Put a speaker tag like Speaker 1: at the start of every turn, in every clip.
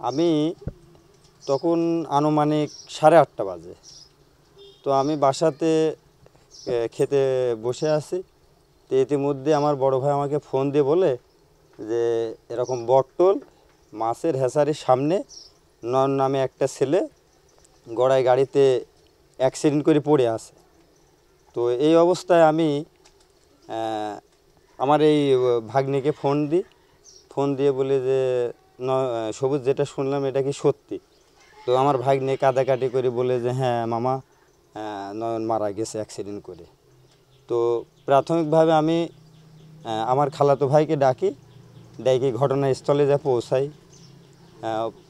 Speaker 1: আমি তখন আনুমানিক 8:30 বাজে। তো আমি বাসাতে খেতে বসে আছি। তো ইতিমধ্যে আমার বড় ভাই আমাকে ফোন দিয়ে বলে যে এরকম বটতল মাছের হ্যাচারির সামনে নয়ন নামে একটা ছেলে গড়াই গাড়িতে অ্যাক্সিডেন্ট করে পড়ে আছে। তো এই অবস্থায় আমি আমার এই ভাগ্নিকে ফোন দিয়ে বলি যে সবুজ, যেটা শুনলাম এটা কি সত্যি? তো আমার ভাগ্নে কাঁদাকাটি করে বলে যে হ্যাঁ মামা, নয়ন মারা গেছে অ্যাক্সিডেন্ট করে। তো প্রাথমিকভাবে আমি আমার খালাতো ভাইকে ডাকি ঘটনাস্থলে যা পৌঁছাই।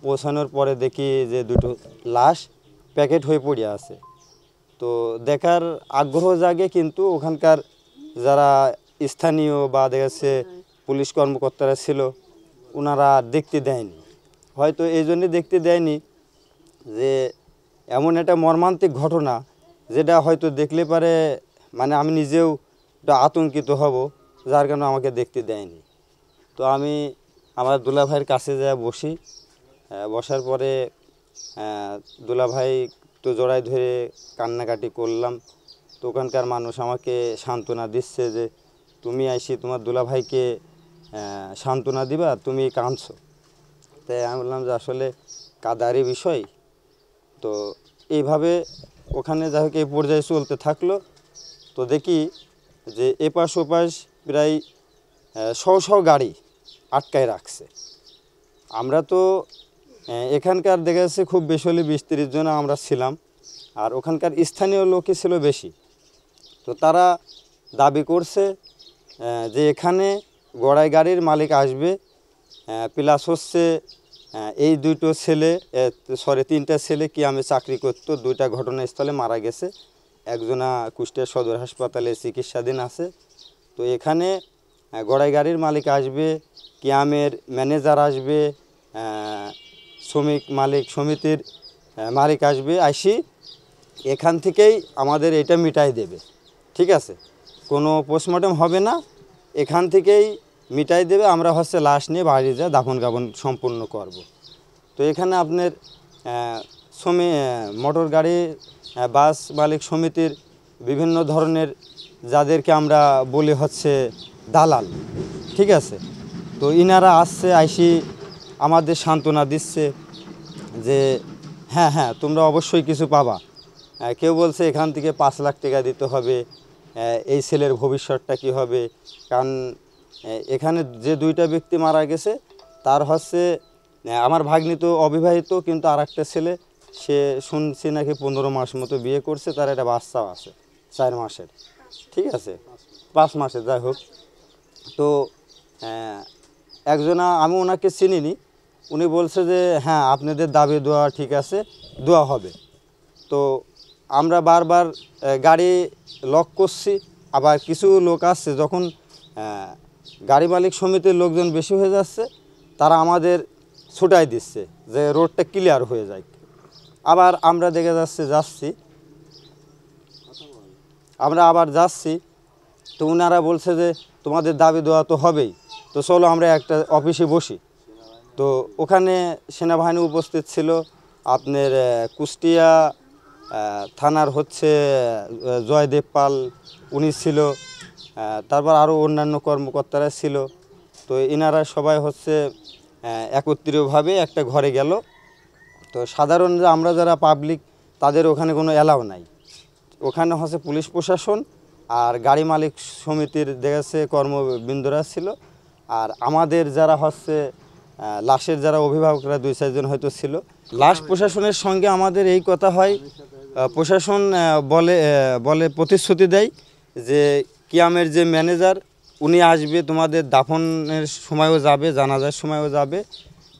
Speaker 1: পৌঁছানোর পরে দেখি যে দুটো লাশ প্যাকেট হয়ে পড়ে আছে। তো দেখার আগ্রহ জাগে, কিন্তু ওখানকার যারা স্থানীয় বা দেখা যাচ্ছে পুলিশ কর্মকর্তারা ছিল, ওনারা দেখতে দেয়নি। হয়তো এই জন্যে দেখতে দেয়নি যে এমন একটা মর্মান্তিক ঘটনা, যেটা হয়তো দেখলে পারে মানে আমি নিজেও একটু আতঙ্কিত হব, যার কারণে আমাকে দেখতে দেয়নি। তো আমি আমার দুলাভাইয়ের কাছে যা বসি, বসার পরে দুলাভাই তো জড়াই ধরে কান্নাকাটি করলাম। তো ওখানকার মানুষ আমাকে সান্ত্বনা দিচ্ছে যে তুমি আইসি তোমার দুলাভাইকে সান্ত্বনা দিবা, তুমি কাঁদছো। তাই আমি বললাম যে আসলে কাদারই বিষয়। তো এইভাবে ওখানে যাই হোক এই পর্যায়ে চলতে থাকলো। তো দেখি যে এপাশ ওপাশ প্রায় শো গাড়ি আটকায় রাখছে। আমরা তো এখানকার দেখা যাচ্ছে খুব বেশি হলে 20-30 জন আমরা ছিলাম, আর ওখানকার স্থানীয় লোকই ছিল বেশি। তো তারা দাবি করছে যে এখানে গড়াই গাড়ির মালিক আসবে, প্লাস হচ্ছে এই দুটো ছেলে তিনটা ছেলে কি আমি চাকরি করতো, দুইটা ঘটনাস্থলে মারা গেছে। একজনা কুষ্টিয়া সদর হাসপাতালে চিকিৎসাধীন আছে। তো এখানে গড়াই গাড়ির মালিক আসবে, কিয়ামের ম্যানেজার আসবে, শ্রমিক মালিক সমিতির মালিক আসবে, আইসি এখান থেকেই আমাদের এটা মিটাই দেবে। ঠিক আছে, কোনো পোস্টমর্টম হবে না, এখান থেকেই মিটাই দেবে। আমরা হচ্ছে লাশ নিয়ে বাড়ি যা দাফন কাফন সম্পূর্ণ করব। তো এখানে আপনার মোটর গাড়ি বাস মালিক সমিতির বিভিন্ন ধরনের যাদেরকে আমরা বলি হচ্ছে দালাল, ঠিক আছে। তো ইনারা আসছে, আইসি আমাদের সান্ত্বনা দিচ্ছে যে হ্যাঁ হ্যাঁ তোমরা অবশ্যই কিছু পাবা। কেউ বলছে এখান থেকে 5 লাখ টাকা দিতে হবে, এই ছেলের ভবিষ্যৎটা কী হবে। কারণ এখানে যে দুইটা ব্যক্তি মারা গেছে তার হচ্ছে আমার ভাগ্নি তো অবিবাহিত, কিন্তু আর একটা ছেলে সে শুনছি নাকি 15 মাস মতো বিয়ে করছে, তার একটা বাচ্চাও আছে 4 মাসের, ঠিক আছে 5 মাসের যাই হোক। তো একজনা আমি ওনাকে চিনিনি, উনি বলছে যে হ্যাঁ আপনাদের দাবি দেওয়া ঠিক আছে, দেওয়া হবে। তো আমরা বারবার গাড়ি লক করছি। আবার কিছু লোক আসছে, যখন গাড়ি মালিক সমিতির লোকজন বেশি হয়ে যাচ্ছে, তারা আমাদের ছুটাই দিচ্ছে যে রোডটা ক্লিয়ার হয়ে যায়। আবার আমরা যাচ্ছি, তো ওনারা বলছে যে তোমাদের দাবি দেওয়া তো হবেই, তো চলো আমরা একটা অফিসে বসি। তো ওখানে সেনাবাহিনী উপস্থিত ছিল, আপনার কুষ্টিয়া থানার হচ্ছে জয়দেব পাল উনি ছিল, তারপর আরও অন্যান্য কর্মকর্তারা ছিল। তো এনারা সবাই হচ্ছে একত্রিতভাবে একটা ঘরে গেল। তো সাধারণ আমরা যারা পাবলিক, তাদের ওখানে কোনো অ্যালাউ নাই। ওখানে হচ্ছে পুলিশ প্রশাসন আর গাড়ি মালিক সমিতির দেখেছে কর্মবৃন্দরা ছিল, আর আমাদের যারা হচ্ছে লাশের যারা অভিভাবকরা 2-4 জন হয়তো ছিল। লাশ প্রশাসনের সঙ্গে আমাদের এই কথা হয়, প্রশাসন বলে প্রতিশ্রুতি দেয় যে কিয়ামের যে ম্যানেজার উনি আসবে, তোমাদের দাফনের সময়ও যাবে, জানাজার সময়ও যাবে।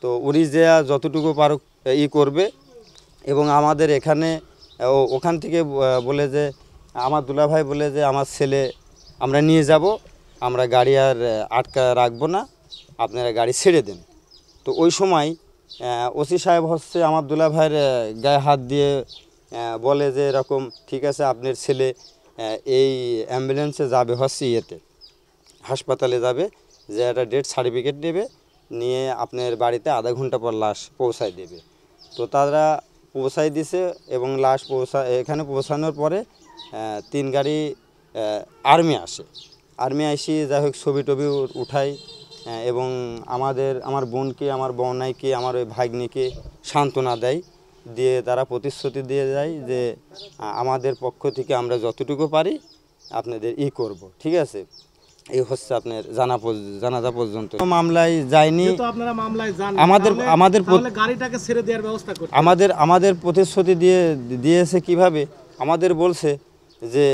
Speaker 1: তো উনি যে যতটুকু পারুক করবে। এবং আমাদের এখানে ওখান থেকে বলে যে আমার দুলাভাই বলে যে আমার ছেলে আমরা নিয়ে যাব, আমরা গাড়ি আর আটকা রাখবো না, আপনারা গাড়ি ছেড়ে দেন। তো ওই সময় ওসি সাহেব হচ্ছে আমার দুলাভাইয়ের গায়ে হাত দিয়ে বলে যে এরকম ঠিক আছে, আপনার ছেলে এই অ্যাম্বুলেন্সে যাবে হচ্ছে হাসপাতালে যাবে, যে একটা ডেথ সার্টিফিকেট নেবে, নিয়ে আপনার বাড়িতে আধা ঘন্টা পর লাশ পৌঁছায় দেবে। তো তারা পৌঁছায় দিছে এবং লাশ এখানে পৌঁছানোর পরে 3 গাড়ি আর্মি আসে। আর্মি আসি যাই হোক ছবি টবি উঠাই এবং আমার বোনকে, আমার বোনাইকে, আমার ওই ভাগ্নিকে সান্ত্বনা দেয়, দিয়ে তারা প্রতিশ্রুতি দিয়ে যায় যে আমাদের পক্ষ থেকে আমরা যতটুকু পারি আপনাদের করব, ঠিক আছে। এই হচ্ছে আপনার জানাজা পর্যন্ত মামলায় যায়নি।
Speaker 2: আপনারা মামলায় যান,
Speaker 1: আমাদের
Speaker 2: গাড়িটাকে ছেড়ে দেওয়ার ব্যবস্থা করতে
Speaker 1: আমাদের প্রতিশ্রুতি দিয়েছে কিভাবে, আমাদের বলছে যে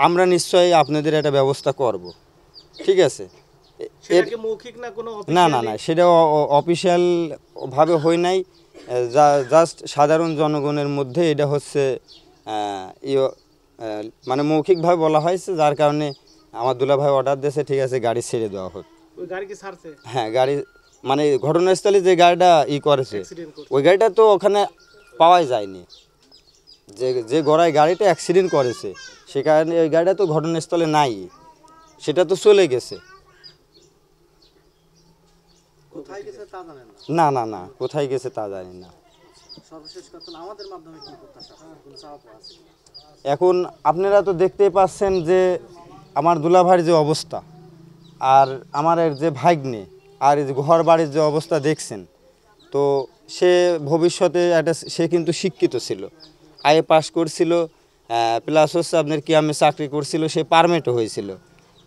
Speaker 1: আমরা নিশ্চয়ই আপনাদের একটা ব্যবস্থা করব, ঠিক আছে।
Speaker 2: সেটা কি মৌখিক না কোনো
Speaker 1: না না না, সেটা অফিসিয়াল ভাবে হয় নাই, জাস্ট সাধারণ জনগণের মধ্যে এটা হচ্ছে মানে মৌখিকভাবে বলা হয়েছে, যার কারণে আমার দুলাভাই অর্ডার দিয়েছে, ঠিক আছে গাড়ি ছেড়ে দেওয়া হোক।
Speaker 2: ওই গাড়ি কি ছাড়ছে?
Speaker 1: হ্যাঁ, গাড়ি মানে ঘটনাস্থলে যে গাড়িটা করেছে ওই গাড়িটা তো ওখানে পাওয়াই যায়নি, যে গাড়িটা অ্যাক্সিডেন্ট করেছে সে কারণে ওই গাড়িটা তো ঘটনাস্থলে নাই, সেটা তো চলে গেছে।
Speaker 2: কোথায় গেছে তা জানেন
Speaker 1: না? না না না, কোথায় গেছে তা জানি না।
Speaker 2: সর্বশেষ কথা আমাদের মাধ্যমে কি প্রত্যাশা কোন চাওয়া আছে?
Speaker 1: এখন আপনারা তো দেখতেই পাচ্ছেন যে আমার দুলাভাইয়ের যে অবস্থা, আর আমার যে ভাগ্নে, আর এই যে ঘর বাড়ির যে অবস্থা দেখছেন, তো সে ভবিষ্যতে সে কিন্তু শিক্ষিত ছিল, আইএ পাস করছিল, প্লাস হচ্ছে আপনার কিয়ামে চাকরি করছিল, সে পারমিটও হয়েছিল,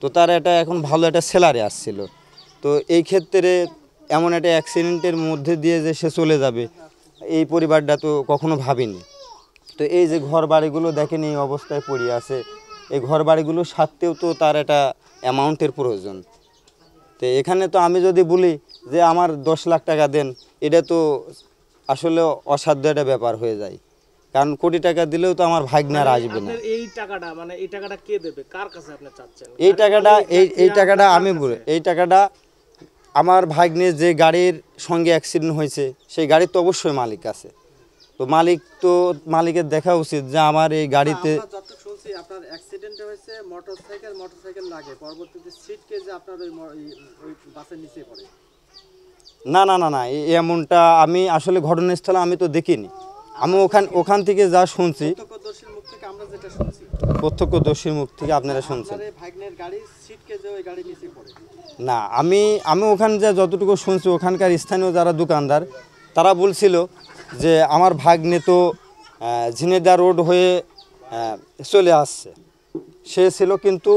Speaker 1: তো তার এখন ভালো একটা স্যালারি আসছিল। তো এই ক্ষেত্রে এমন একটা অ্যাক্সিডেন্টের মধ্যে দিয়ে যে সে চলে যাবে, এই পরিবারটা তো কখনো ভাবিনি। তো এই যে ঘর বাড়িগুলো দেখেন এই অবস্থায় পড়ে আছে, এই ঘর বাড়িগুলো সারতেও তো তার একটা অ্যামাউন্টের প্রয়োজন। তো এখানে তো আমি যদি বলি যে আমার 10 লাখ টাকা দেন, এটা তো আসলে অসাধ্য একটা ব্যাপার হয়ে যায়, কারণ কোটি টাকা দিলেও তো আমার ভাগ্নে আর আসবে না।
Speaker 2: এই টাকাটা কে দেবে, কার কাছে আপনি চাচ্ছেন?
Speaker 1: এই টাকাটা আমি বলি, এই টাকাটা আমার ভাগ্নে যে গাড়ির সঙ্গে অ্যাক্সিডেন্ট হয়েছে সেই গাড়ির তো অবশ্যই মালিক আছে, তো মালিকের দেখা উচিত যে আমার এই গাড়িতে
Speaker 2: শুনছি আপনার অ্যাক্সিডেন্ট হয়েছে, মোটরসাইকেল লাগে, পরবর্তীতে সিটকে যে আপনার ওই বাসের নিচে পড়ে।
Speaker 1: না না না না, এমনটা আমি আসলে ঘটনাস্থলে আমি তো দেখিনি, আমি ওখান থেকে যা শুনছি,
Speaker 2: প্রত্যক্ষদর্শীর মুখ থেকে আমরা যেটা শুনছি,
Speaker 1: প্রত্যক্ষদর্শীর মুখ থেকে আপনারা শুনছেন।
Speaker 2: ভাগ্নের গাড়ি সিটকে যে ওই গাড়ি নিচে পড়ে।
Speaker 1: না, আমি ওখানে যতটুকু শুনছি, ওখানকার স্থানীয় যারা দোকানদার তারা বলছিল যে আমার ভাগ্নে তো ঝিনেদা রোড হয়ে চলে আসছে, সে ছিল কিন্তু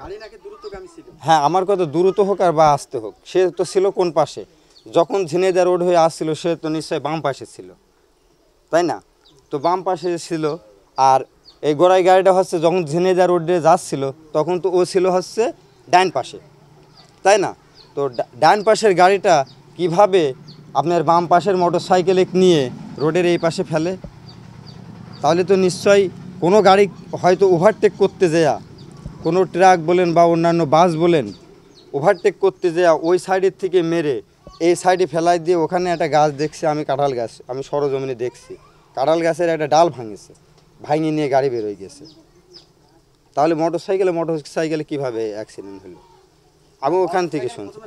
Speaker 2: গাড়ি নাকি দ্রুতগামী ছিল।
Speaker 1: হ্যাঁ, আমার কথা দ্রুত হোক আর বা আসতে হোক, সে তো ছিল কোন পাশে, যখন ঝিনেদা রোড হয়ে আসছিল সে তো নিশ্চয়ই বাম পাশে ছিল, তাই না? তো বাম পাশে ছিল, আর এই গোড়াই গাড়িটা হচ্ছে যখন ঝিনেদা রোডে যাচ্ছিল তখন তো ও ছিল হচ্ছে ডান পাশে, তাই না? তো ডান পাশের গাড়িটা কিভাবে আপনার বাম পাশের মোটর সাইকেলে নিয়ে রোডের এই পাশে ফেলে? তাহলে তো নিশ্চয়ই কোনো গাড়ি হয়তো ওভারটেক করতে যাওয়া, কোনো ট্রাক বলেন বা অন্যান্য বাস বলেন, ওভারটেক করতে যাওয়া ওই সাইডের থেকে মেরে এই সাইডে ফেলাই দিয়ে ওখানে একটা গাছ দেখছি আমি, কাঁঠাল গাছ, আমি সরজমিনে দেখছি, কাঁঠাল গাছের একটা ডাল ভাঙিয়ে নিয়ে গাড়ি বেরোয় গেছে। তাহলে মোটর সাইকেলে কীভাবে অ্যাক্সিডেন্ট হলো? আমি ওখান থেকে শুনছি।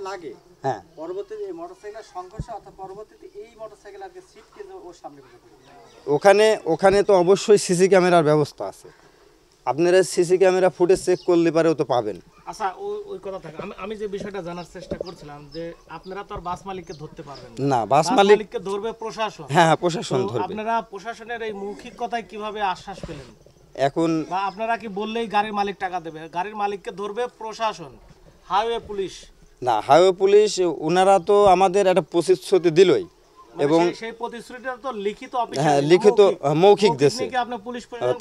Speaker 1: হ্যাঁ,
Speaker 2: পরবর্তীতে এই মোটরসাইকেলের সংঘর্ষ অর্থাৎ পরবর্তীতে এই মোটরসাইকেল আর সিটকে যে ওর সামনে
Speaker 1: ওখানে তো অবশ্যই সিসি ক্যামেরার ব্যবস্থা আছে, আপনারা সিসি ক্যামেরা ফুটেজ চেক করলে পারেও তো পাবেন।
Speaker 2: আচ্ছা, ওই কথা থাকে, আমি যে বিষয়টা জানার চেষ্টা করছিলাম যে আপনারা তো আর বাস মালিককে ধরতে পারবেন
Speaker 1: না, বাস মালিককে
Speaker 2: ধরবে প্রশাসন।
Speaker 1: হ্যাঁ, প্রশাসন ধরবে।
Speaker 2: আপনারা প্রশাসনের এই মৌখিক কথায় কিভাবে আশ্বাস পেলেন?
Speaker 1: এখন
Speaker 2: বা আপনারা কি বললেই গাড়ির মালিক টাকা দেবে? গাড়ির মালিককে ধরবে প্রশাসন, হাইওয়ে পুলিশ
Speaker 1: না, হাইওয়ে পুলিশ ওনারা তো আমাদের একটা প্রতিশ্রুতি দিলই, এবং
Speaker 2: সেই প্রতিশ্রুতিটা তো লিখিত
Speaker 1: হ্যাঁ, লিখিত মৌখিক দিয়েছে।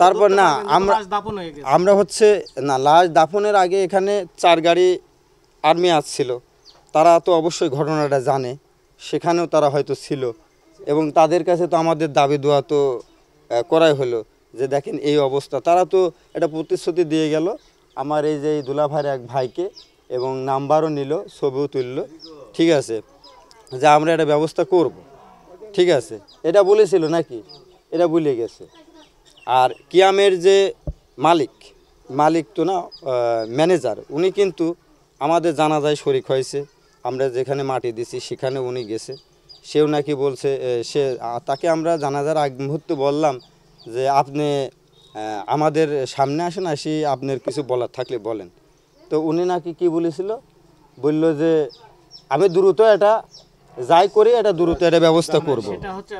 Speaker 1: তারপর না, আমরা হচ্ছে না, লাশ দাফনের আগে এখানে 4 গাড়ি আর্মি আসছিল, তারা তো অবশ্যই ঘটনাটা জানে, সেখানেও তারা হয়তো ছিল, এবং তাদের কাছে তো আমাদের দাবি দেওয়া তো করাই হলো যে দেখেন এই অবস্থা। তারা তো একটা প্রতিশ্রুতি দিয়ে গেল আমার এই যে দুলাভাইয়ের এক ভাইকে, এবং নাম্বারও নিল, ছবিও তুললো, ঠিক আছে, যে আমরা একটা ব্যবস্থা করব, ঠিক আছে, এটা বলেছিল নাকি? এটা ভুলে গেছে। আর কিয়ামের যে মালিক তো না, ম্যানেজার, উনি কিন্তু আমাদের জানাজায় শরিক হয়েছে, আমরা যেখানে মাটি দিছি সেখানে উনি গেছে, সেও নাকি বলছে তাকে আমরা জানাজার আগ মুহূর্তে বললাম যে আপনি আমাদের সামনে আসেন, আসি আপনার কিছু বলার থাকলে বলেন। তো উনি নাকি কি বলেছিল, বলল যে আমি দ্রুত এটা যাই করি, এটা দ্রুত এটা ব্যবস্থা করব।
Speaker 2: সেটা হচ্ছে